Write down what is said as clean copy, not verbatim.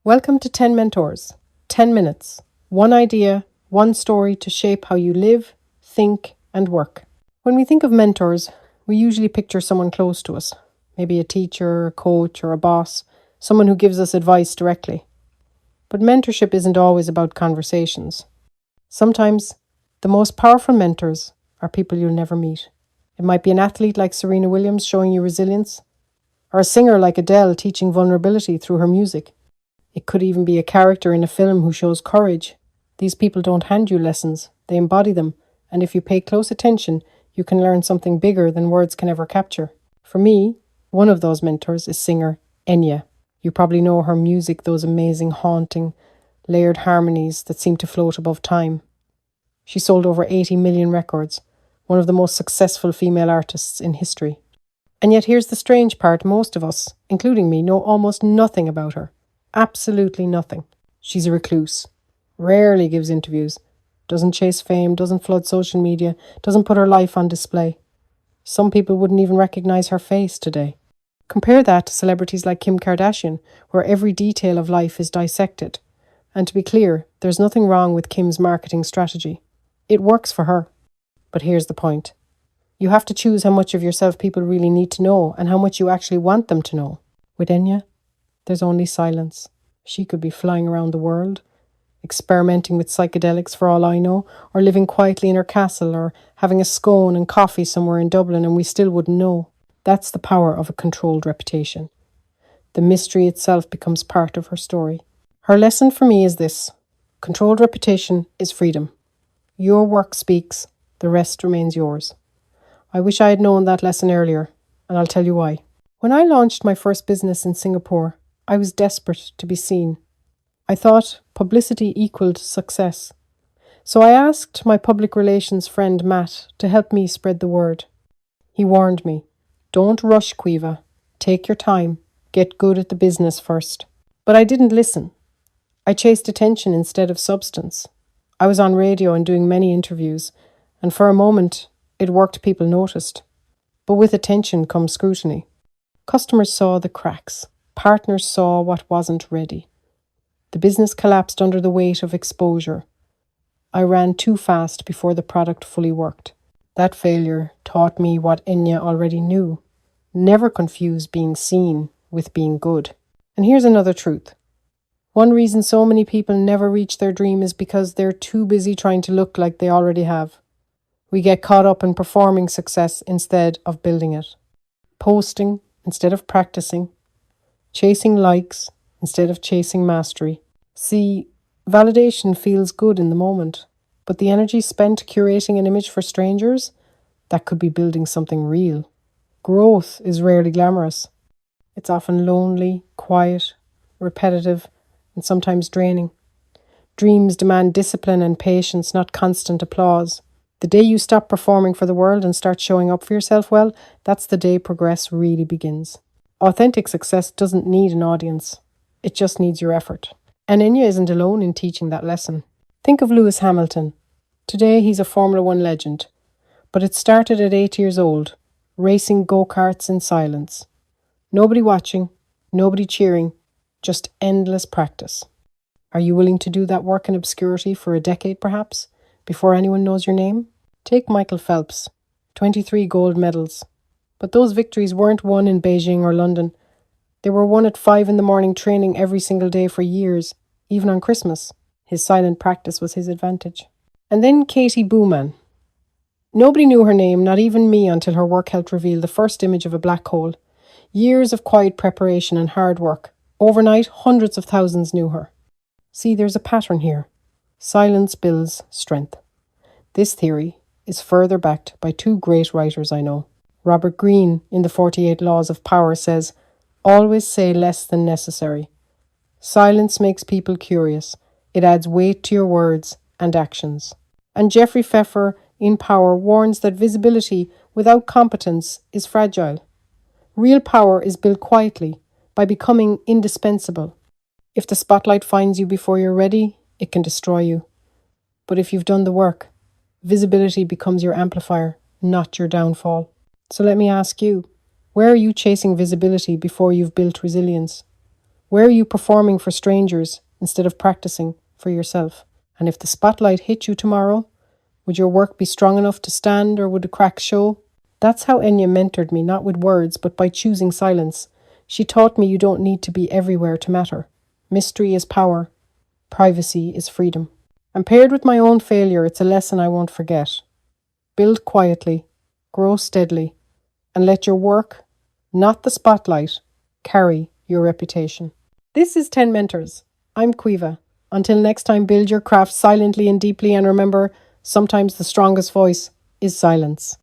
Welcome to 10 Mentors, 10 minutes, one idea, one story to shape how you live, think, and work. When we think of mentors, we usually picture someone close to us, maybe a teacher, a coach, or a boss, someone who gives us advice directly. But mentorship isn't always about conversations. Sometimes, the most powerful mentors are people you'll never meet. It might be an athlete like Serena Williams showing you resilience, or a singer like Adele teaching vulnerability through her music. It could even be a character in a film who shows courage. These people don't hand you lessons, they embody them, and if you pay close attention, you can learn something bigger than words can ever capture. For me, one of those mentors is singer Enya. You probably know her music, those amazing, haunting, layered harmonies that seem to float above time. She sold over 80 million records, one of the most successful female artists in history. And yet here's the strange part, most of us, including me, know almost nothing about her. Absolutely nothing. She's a recluse, rarely gives interviews, doesn't chase fame, doesn't flood social media, doesn't put her life on display. Some people wouldn't even recognize her face today. Compare that to celebrities like Kim Kardashian, where every detail of life is dissected. And to be clear, there's nothing wrong with Kim's marketing strategy. It works for her. But here's the point. You have to choose how much of yourself people really need to know and how much you actually want them to know. With Enya, there's only silence. She could be flying around the world, experimenting with psychedelics for all I know, or living quietly in her castle, or having a scone and coffee somewhere in Dublin, and we still wouldn't know. That's the power of a controlled reputation. The mystery itself becomes part of her story. Her lesson for me is this: controlled reputation is freedom. Your work speaks, the rest remains yours. I wish I had known that lesson earlier, and I'll tell you why. When I launched my first business in Singapore, I was desperate to be seen. I thought publicity equaled success. So I asked my public relations friend Matt to help me spread the word. He warned me, don't rush, Quiva. Take your time. Get good at the business first. But I didn't listen. I chased attention instead of substance. I was on radio and doing many interviews, and for a moment, it worked, people noticed. But with attention comes scrutiny. Customers saw the cracks. Partners saw what wasn't ready. The business collapsed under the weight of exposure. I ran too fast before the product fully worked. That failure taught me what Enya already knew. Never confuse being seen with being good. And here's another truth. One reason so many people never reach their dream is because they're too busy trying to look like they already have. We get caught up in performing success instead of building it. Posting instead of practicing. Chasing likes instead of chasing mastery. See, validation feels good in the moment, but the energy spent curating an image for strangers, that could be building something real. Growth is rarely glamorous. It's often lonely, quiet, repetitive, and sometimes draining. Dreams demand discipline and patience, not constant applause. The day you stop performing for the world and start showing up for yourself well, that's the day progress really begins. Authentic success doesn't need an audience. It just needs your effort. And Enya isn't alone in teaching that lesson. Think of Lewis Hamilton. Today he's a Formula One legend. But it started at 8 years old, racing go-karts in silence. Nobody watching, nobody cheering, just endless practice. Are you willing to do that work in obscurity for a decade perhaps, before anyone knows your name? Take Michael Phelps, 23 gold medals. But those victories weren't won in Beijing or London. They were won at 5 a.m. training every single day for years, even on Christmas. His silent practice was his advantage. And then Katie Bouman. Nobody knew her name, not even me, until her work helped reveal the first image of a black hole. Years of quiet preparation and hard work. Overnight, hundreds of thousands knew her. See, there's a pattern here. Silence builds strength. This theory is further backed by two great writers I know. Robert Greene, in the 48 Laws of Power, says, always say less than necessary. Silence makes people curious. It adds weight to your words and actions. And Jeffrey Pfeffer, in Power, warns that visibility without competence is fragile. Real power is built quietly, by becoming indispensable. If the spotlight finds you before you're ready, it can destroy you. But if you've done the work, visibility becomes your amplifier, not your downfall. So let me ask you, where are you chasing visibility before you've built resilience? Where are you performing for strangers instead of practicing for yourself? And if the spotlight hit you tomorrow, would your work be strong enough to stand, or would the cracks show? That's how Enya mentored me, not with words, but by choosing silence. She taught me you don't need to be everywhere to matter. Mystery is power. Privacy is freedom. And paired with my own failure, it's a lesson I won't forget. Build quietly, grow steadily, and let your work, not the spotlight, carry your reputation. This is 10 Mentors. I'm Quiva. Until next time, build your craft silently and deeply, and remember, sometimes the strongest voice is silence.